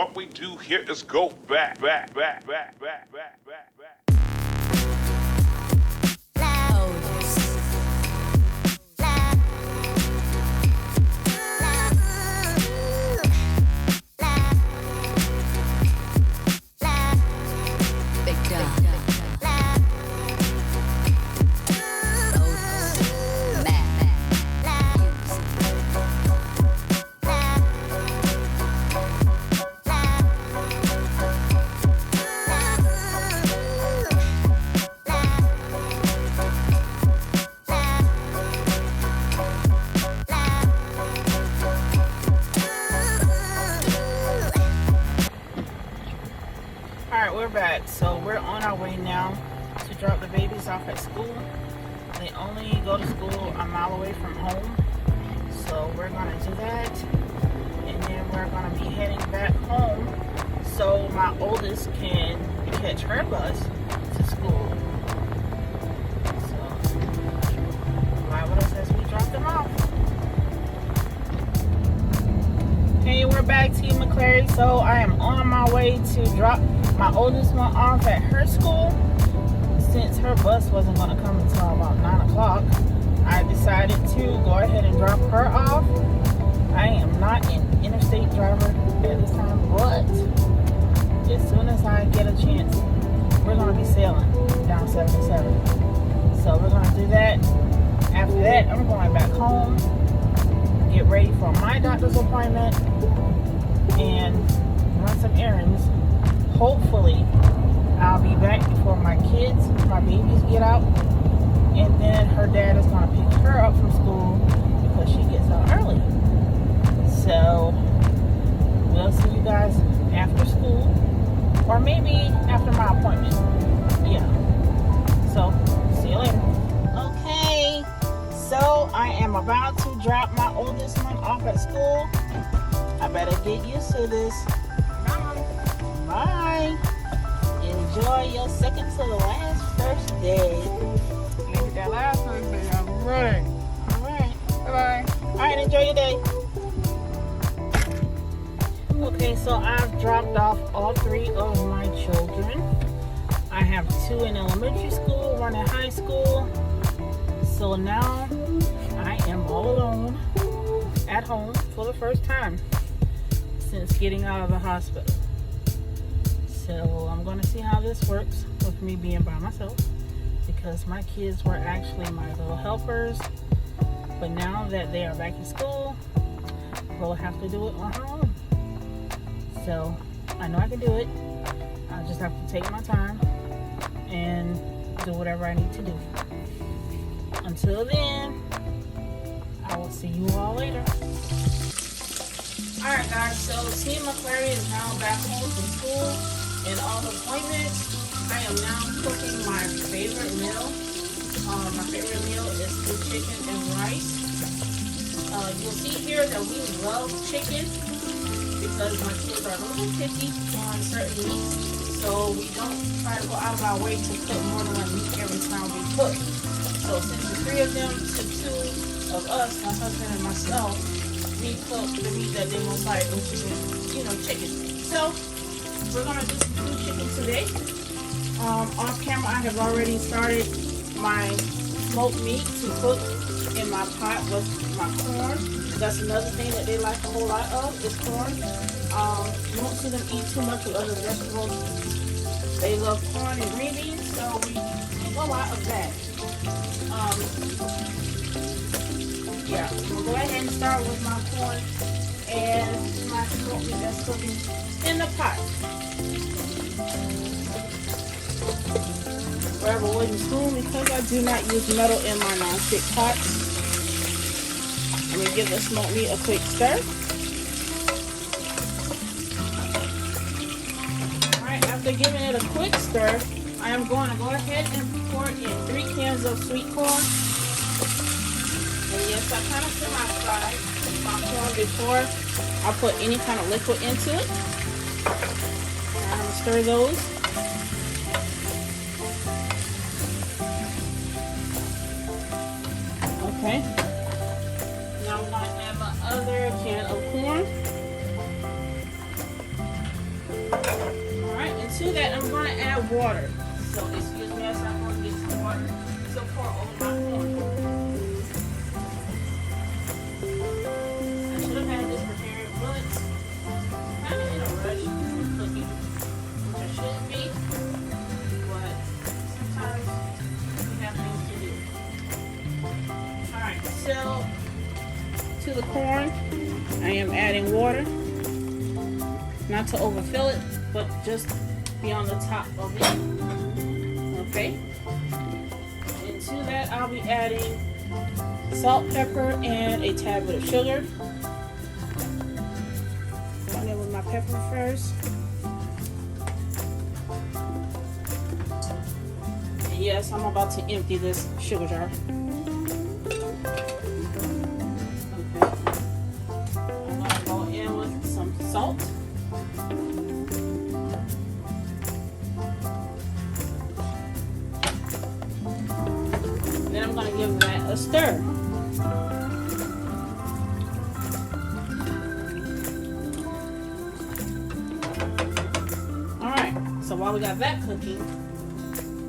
what we do here is go back. Alright, we're back. So we're on our way now to drop the babies off at school. They only go to school a mile away from home. So we're going to do that. And then we're going to be heading back home so my oldest can catch her bus to school. So, ride with us as we drop them off. Hey, we're back, Team McClary. So I am on my way to drop my oldest one off at her school. Since her bus wasn't going to come until about 9 o'clock, I decided to go ahead and drop her off. I am not an interstate driver at this time, but as soon as I get a chance, we're going to be sailing down 77. So we're going to do that. After that, I'm going back home, get ready for my doctor's appointment, and run some errands. Hopefully, I'll be back before my babies get out, and then her dad is going to pick her up from school because she gets out early. So, we'll see you guys after school, or maybe after my appointment. Yeah. So, see you later. Okay, so I am about to drop my oldest one off at school. I better get used to this. Bye. Enjoy your second to the last first day. Look at that last first day. I'm ready. Alright. Bye-bye. Alright, enjoy your day. Okay, so I've dropped off all 3 of my children. I have 2 in elementary school, 1 in high school. So now I am all alone at home for the first time since getting out of the hospital. So I'm going to see how this works with me being by myself, because my kids were actually my little helpers. But now that they are back in school, we'll have to do it on her own. So I know I can do it. I just have to take my time and do whatever I need to do. Until then, I will see you all later. Alright guys, so Team McClary is now back home from school and all appointments. I am now cooking my favorite meal. My favorite meal is the chicken and rice. You'll see here that we love chicken because my kids are a little picky on certain meats. So we don't try to go out of our way to cook more than one meat every time we cook. So since the 3 of them to 2 of us, my husband and myself, we cook the meat that they most like, which is, chicken. So we're gonna do some stewed chicken today. Off camera, I have already started my smoked meat to cook in my pot with my corn. That's another thing that they like a whole lot of is corn. You won't see them eat too much with other vegetables. They love corn and green beans, so we eat a lot of that. Yeah, we'll go ahead and start with my corn and my smoked meat that's cooking in the pot. Grab a wooden spoon because I do not use metal in my non-stick pots. I'm going to give the smoked meat a quick stir. Alright, after giving it a quick stir, I am going to go ahead and pour in 3 cans of sweet corn. And yes, I kind of semi-fried my corn before I put any kind of liquid into it. I'm going to stir those. Okay. Now I'm going to add my other can of corn. to that, I'm going to add water. So excuse me as I'm going to get some water to pour over my corn. I should have had this prepared, but kind of in a rush with cooking, which I shouldn't be, but sometimes we have things to do. Alright, so to the corn, I am adding water, not to overfill it, but just be on the top of it. Okay. And to that, I'll be adding salt, pepper, and a tad bit of sugar. Going in with my pepper first. And yes, I'm about to empty this sugar jar. Salt. Then I'm going to give that a stir. Alright, so while we got that cooking,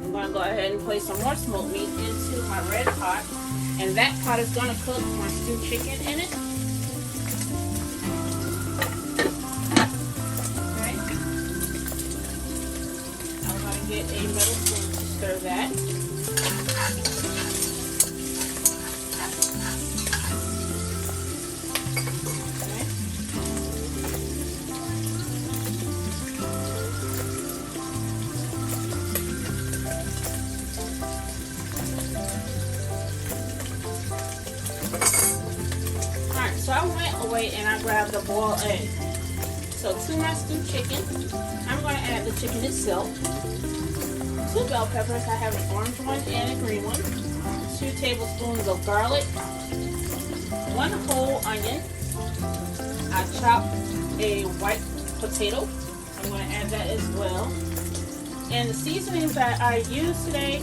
I'm going to go ahead and place some more smoked meat into my red pot. And that pot is going to cook my stewed chicken in it. Get a metal spoon to stir that. Okay. Alright, so I went away and I grabbed a boiled egg. So to my stewed chicken, I'm going to add the chicken itself. 2 bell peppers, I have an orange one and a green one. 2 tablespoons of garlic. 1 whole onion. I chopped a white potato. I'm going to add that as well. And the seasonings that I use today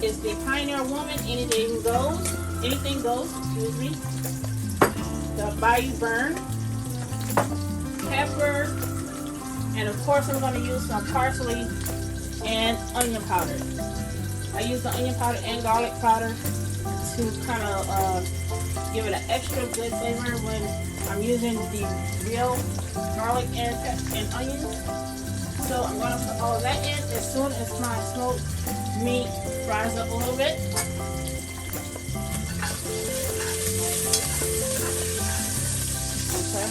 is the Pioneer Woman, anything goes, excuse me. The Bayou Burn, pepper, and of course I'm going to use some parsley and onion powder. I use the onion powder and garlic powder to kind of give it an extra good flavor when I'm using the real garlic and onions. So I'm going to put all of that in as soon as my smoked meat fries up a little bit. Okay.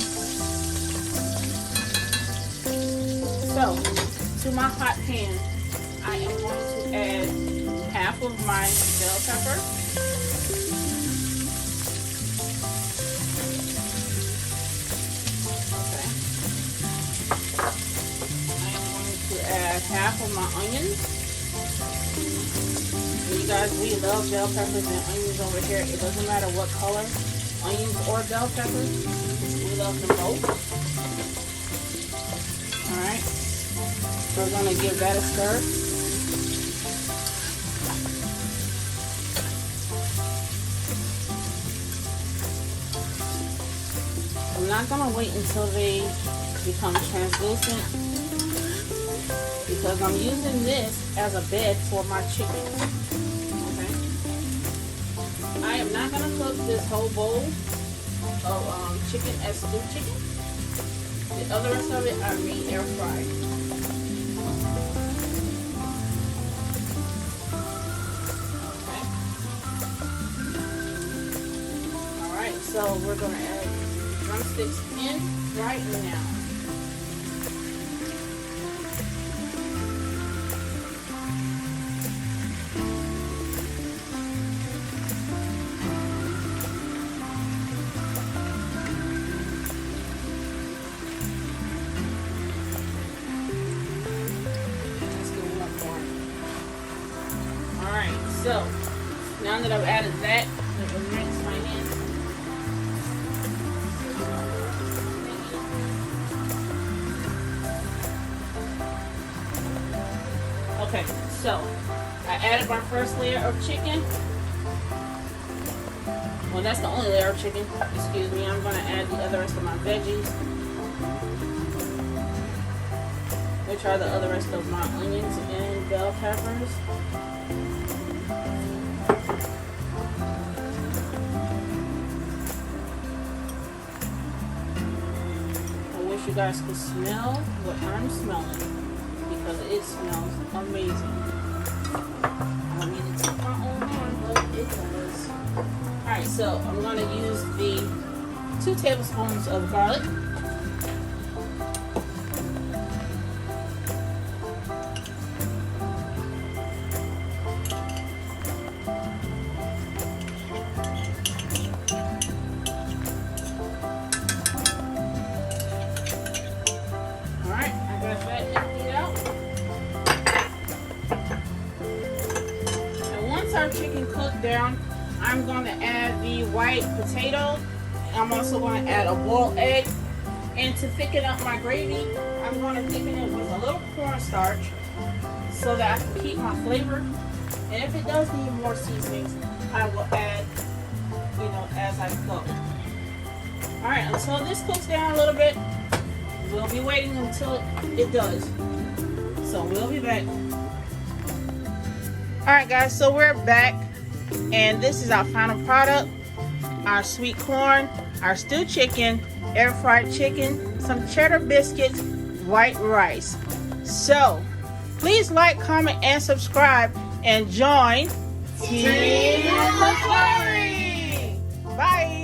So to my hot pan, I am going to add half of my bell pepper. Okay. I am going to add half of my onions. And you guys, we love bell peppers and onions over here. It doesn't matter what color, onions or bell peppers. We love them both. Alright. We're going to give that a stir. I'm not going to wait until they become translucent because I'm using this as a bed for my chicken. Okay. I am not going to cook this whole bowl of chicken as stewed chicken. The other rest of it I re-air fry. So we're going to add drumsticks in right now. Let's do one more. Alright, so now that I've added that, I'm going to rinse my hands. Okay, so I added my first layer of chicken. Well, that's the only layer of chicken. Excuse me. I'm going to add the other rest of my veggies. me try the other rest of my onions and bell peppers. I wish you guys could smell what I'm smelling because it smells amazing. I don't mean to take my own hand, but it does. Alright, so I'm going to use the 2 tablespoons of garlic. Our chicken cooked down, I'm going to add the white potato. I'm also going to add a boiled egg, and to thicken up my gravy I'm going to thicken it with a little cornstarch so that I can keep my flavor, and if it does need more seasonings I will add, you know, as I go. Alright, until this cooks down a little bit, we'll be waiting until it does, so we'll be back. Alright guys, so we're back, and this is our final product. Our sweet corn, our stewed chicken, air fried chicken, some cheddar biscuits, white rice. So, please like, comment, and subscribe, and join Team McClary. Bye!